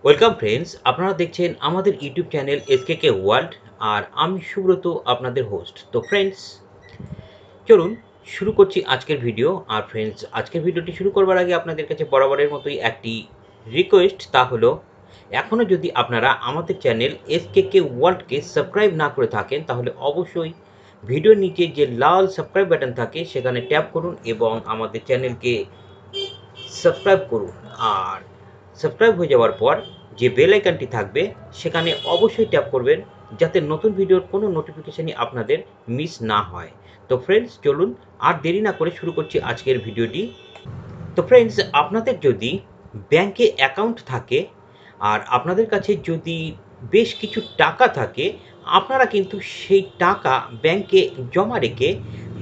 Welcome friends, আপনারা দেখছেন আমাদের ইউটিউব চ্যানেল এসকেকে ওয়ার্ল্ড। আর আমি সুব্রত, আপনাদের হোস্ট। তো ফ্রেন্ডস, চলুন শুরু করছি আজকের ভিডিও। আর ফ্রেন্ডস, আজকের ভিডিওটি শুরু করবার আগে আপনাদের কাছে বরাবরের মতোই একটি রিকোয়েস্ট, তা হলো এখনও যদি আপনারা আমাদের চ্যানেল এসকেকে ওয়ার্ল্ডকে সাবস্ক্রাইব না করে থাকেন, তাহলে অবশ্যই ভিডিওর নিচে যে লাল সাবস্ক্রাইব বাটন থাকে সেখানে ট্যাপ করুন এবং আমাদের চ্যানেলকে সাবস্ক্রাইব করুন। আর সাবস্ক্রাইব হয়ে যাওয়ার পর যে বেল আইকনটি থাকবে সেখানে অবশ্যই ট্যাপ করবেন, যাতে নতুন ভিডিওর কোনো নোটিফিকেশানই আপনাদের মিস না হয়। তো ফ্রেন্ডস, চলুন আর দেরি না করে শুরু করছি আজকের ভিডিওটি। তো ফ্রেন্ডস, আপনাদের যদি ব্যাংকে অ্যাকাউন্ট থাকে আর আপনাদের কাছে যদি বেশ কিছু টাকা থাকে, আপনারা কিন্তু সেই টাকা ব্যাংকে জমা রেখে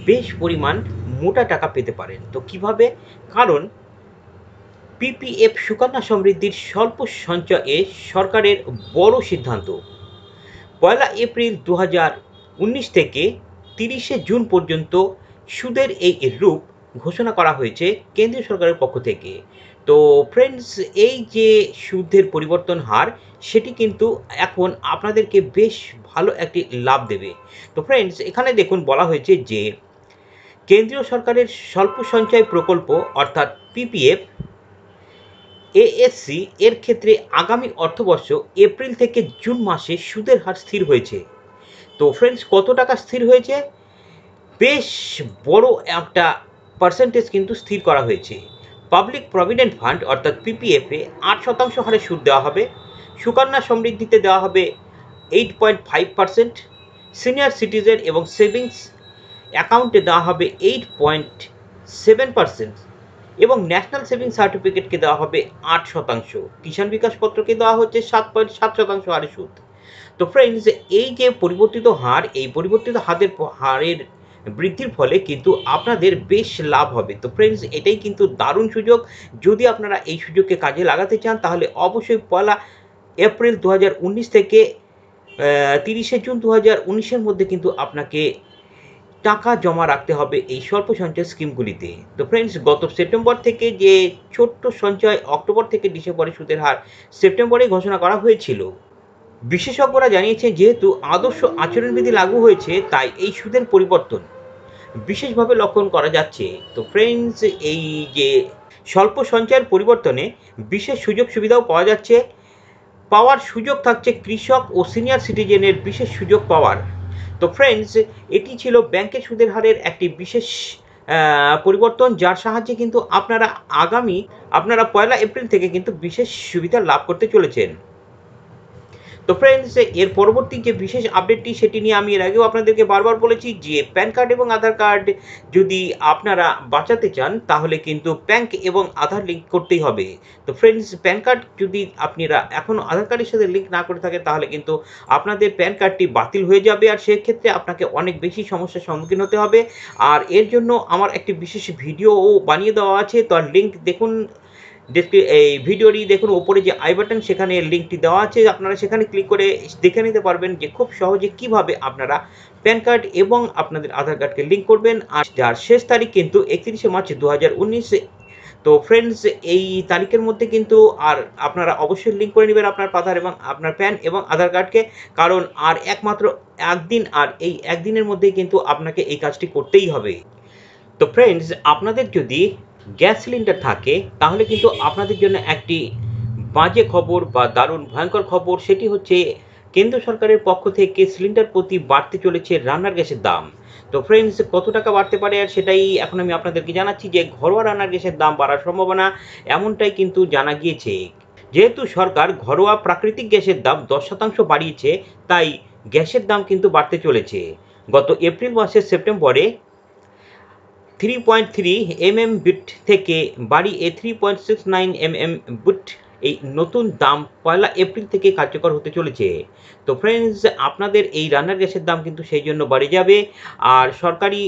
বেশ পরিমাণ মোটা টাকা পেতে পারেন। তো কিভাবে? কারণ পিপিএফ সুকন্যা সমৃদ্ধির স্বল্প সঞ্চয়ে সরকারের বড় সিদ্ধান্ত। 1 এপ্রিল 2019 থেকে 30 জুন পর্যন্ত সুদের এই রূপ ঘোষণা করা হয়েছে কেন্দ্রীয় সরকারের পক্ষ থেকে। তো ফ্রেন্ডস, এই যে সুদের পরিবর্তন হার, সেটি কিন্তু এখন আপনাদেরকে বেশ ভালো একটি লাভ দেবে। তো ফ্রেন্ডস, এখানে দেখুন বলা হয়েছে যে কেন্দ্রীয় সরকারের স্বল্প সঞ্চয় প্রকল্প অর্থাৎ পিপিএফ এএসসি এর ক্ষেত্রে আগামী অর্থবর্ষ এপ্রিল থেকে জুন মাসে সুদের হার স্থির হয়েছে। তো ফ্রেন্ডস, কত টাকা স্থির হয়েছে? বেশ বড় একটা পার্সেন্টেজ কিন্তু স্থির করা হয়েছে। পাবলিক প্রভিডেন্ট ফান্ড অর্থাৎ পিপিএফে 8% হারে সুদ দেওয়া হবে। সুকন্যা সমৃদ্ধিতে দেওয়া হবে 8.5%। সিনিয়র সিটিজেন এবং সেভিংস অ্যাকাউন্টে দেওয়া হবে 8.7%। এবং ন্যাশনাল সেভিংস সার্টিফিকেটকে দেওয়া হবে 8%। কিষাণ বিকাশ পত্রকে দেওয়া হচ্ছে 7.7% হারে সুদ। তো ফ্রেন্ডস, এই যে পরিবর্তিত হার, এই পরিবর্তিত হারের বৃদ্ধির ফলে কিন্তু আপনাদের বেশ লাভ হবে। তো ফ্রেন্ডস, এটাই কিন্তু দারুণ সুযোগ। যদি আপনারা এই সুযোগকে কাজে লাগাতে চান, তাহলে অবশ্যই 1 এপ্রিল 2019 থেকে 30 জুন 2019-এর মধ্যে কিন্তু আপনাকে টাকা জমা রাখতে হবে এই স্বল্প সঞ্চয় স্কিমগুলিতে। তো ফ্রেন্ডস, গত সেপ্টেম্বর থেকে যে ছোট্ট সঞ্চয় অক্টোবর থেকে ডিসেম্বরে সুদের হার সেপ্টেম্বরে ঘোষণা করা হয়েছিল। বিশেষজ্ঞরা জানিয়েছেন, যেহেতু আদর্শ আচরণবিধি লাগু হয়েছে, তাই এই সুদের পরিবর্তন বিশেষভাবে লক্ষণ করা যাচ্ছে। তো ফ্রেন্ডস, এই যে স্বল্প সঞ্চয়ের পরিবর্তনে বিশেষ সুযোগ সুবিধাও পাওয়ার সুযোগ থাকছে কৃষক ও সিনিয়র সিটিজেনের বিশেষ সুযোগ পাওয়ার। তো ফ্রেন্ডস, এটি ছিল ব্যাংকের সুদের হারের একটি বিশেষ পরিবর্তন, যার সাহায্যে কিন্তু আপনারা 1 এপ্রিল থেকে কিন্তু বিশেষ সুবিধা লাভ করতে চলেছেন। তো ফ্রেন্ডস, এর পরবর্তী যে বিশেষ আপডেটটি, সেটি নিয়ে আমি এর আগেও আপনাদেরকে বারবার বলেছি যে প্যান কার্ড এবং আধার কার্ড যদি আপনারা বাঁচাতে চান, তাহলে কিন্তু ব্যাংক এবং আধার লিঙ্ক করতেই হবে। তো ফ্রেন্ডস, প্যান কার্ড যদি আপনারা এখনও আধার কার্ডের সাথে লিঙ্ক না করে থাকেন, তাহলে কিন্তু আপনাদের প্যান কার্ডটি বাতিল হয়ে যাবে, আর সেক্ষেত্রে আপনাকে অনেক বেশি সমস্যার সম্মুখীন হতে হবে। আর এর জন্য আমার একটি বিশেষ ভিডিওও বানিয়ে দেওয়া আছে। তো আর লিঙ্ক দেখুন, এই ভিডিওটি দেখুন, ওপরে যে আই বাটন, সেখানে লিঙ্কটি দেওয়া আছে। আপনারা সেখানে ক্লিক করে দেখে নিতে পারবেন যে খুব সহজে কিভাবে আপনারা প্যান কার্ড এবং আপনাদের আধার কার্ডকে লিঙ্ক করবেন। আর যার শেষ তারিখ কিন্তু 31 মার্চ 2019। তো ফ্রেন্ডস, এই তারিখের মধ্যে কিন্তু আর আপনারা অবশ্যই লিঙ্ক করে নেবেন আপনার আধার এবং আপনার প্যান এবং আধার কার্ডকে, কারণ আর একমাত্র একদিন, আর এই একদিনের মধ্যেই কিন্তু আপনাকে এই কাজটি করতেই হবে। তো ফ্রেন্ডস, আপনাদের যদি গ্যাস সিলিন্ডার থাকে, তাহলে কিন্তু আপনাদের জন্য একটি বাজে খবর বা দারুণ ভয়ঙ্কর খবর। সেটি হচ্ছে কেন্দ্র সরকারের পক্ষ থেকে সিলিন্ডার প্রতি বাড়তে চলেছে রান্নার গ্যাসের দাম। তো ফ্রেন্ডস, কত টাকা বাড়তে পারে, আর সেটাই এখন আমি আপনাদেরকে জানাচ্ছি যে ঘরোয়া রান্নার গ্যাসের দাম বাড়ার সম্ভাবনা এমনটাই কিন্তু জানা গিয়েছে। যেহেতু সরকার ঘরোয়া প্রাকৃতিক গ্যাসের দাম 10% বাড়িয়েছে, তাই গ্যাসের দাম কিন্তু বাড়তে চলেছে। গত এপ্রিল মাসের সেপ্টেম্বরে 3.3 mm থেকে বাড়িয়ে 3.69 mm। এই নতুন দাম 1 এপ্রিল থেকে কার্যকর হতে চলেছে। তো ফ্রেন্ডস, আপনাদের এই রান্নার গ্যাসের দাম কিন্তু সেই জন্য বেড়ে যাবে। আর সরকারি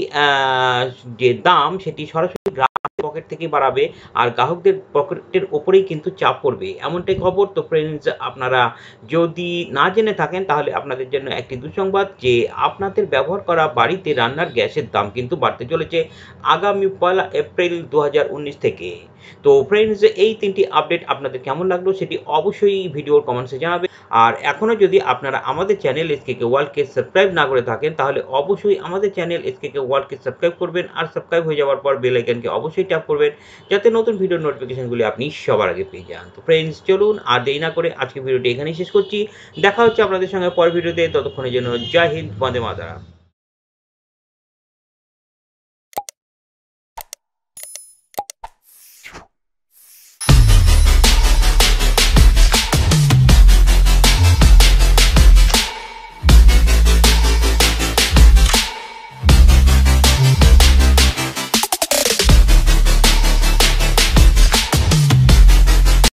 যে দাম, সেটি সরাসরি গ্রাহকের পকেট থেকে বাড়াবে, আর গ্রাহকদের পকেটের ওপরেই কিন্তু চাপ পড়বে, এমনটাই খবর। তো ফ্রেন্ডস, আপনারা যদি না জেনে থাকেন, তাহলে আপনাদের জন্য একটি দুঃসংবাদ যে আপনাদের ব্যবহার করা বাড়িতে রান্নার গ্যাসের দাম কিন্তু বাড়তে চলেছে আগামী 1 এপ্রিল 2019 থেকে। তো ফ্রেন্ডস, এই 3টি আপডেট আপনাদের কেমন কেমন লাগলো সেটি অবশ্যই ভিডিওর কমেন্টসে জানাবেন। আর এখনও যদি আপনারা আমাদের চ্যানেল এসকেকে ওয়ার্ল্ডকে সাবস্ক্রাইব না করে থাকেন তাহলে অবশ্যই আমাদের চ্যানেল এসকেকে ওয়ার্ল্ডকে সাবস্ক্রাইব করবেন, আর সাবস্ক্রাইব হয়ে যাওয়ার পর বেল আইকনকে অবশ্যই ট্যাপ করবেন যাতে নতুন ভিডিওর নোটিফিকেশনগুলি আপনি সবার আগে পেয়ে যান। তো ফ্রেন্ডস, চলুন আর দেরি না করে আজকে ভিডিওটি এখানেই শেষ করছি। দেখা হচ্ছে আপনাদের সঙ্গে পরের ভিডিওতে। ততক্ষণের জন্য জয় হিন্দ, বন্দে মাতরম।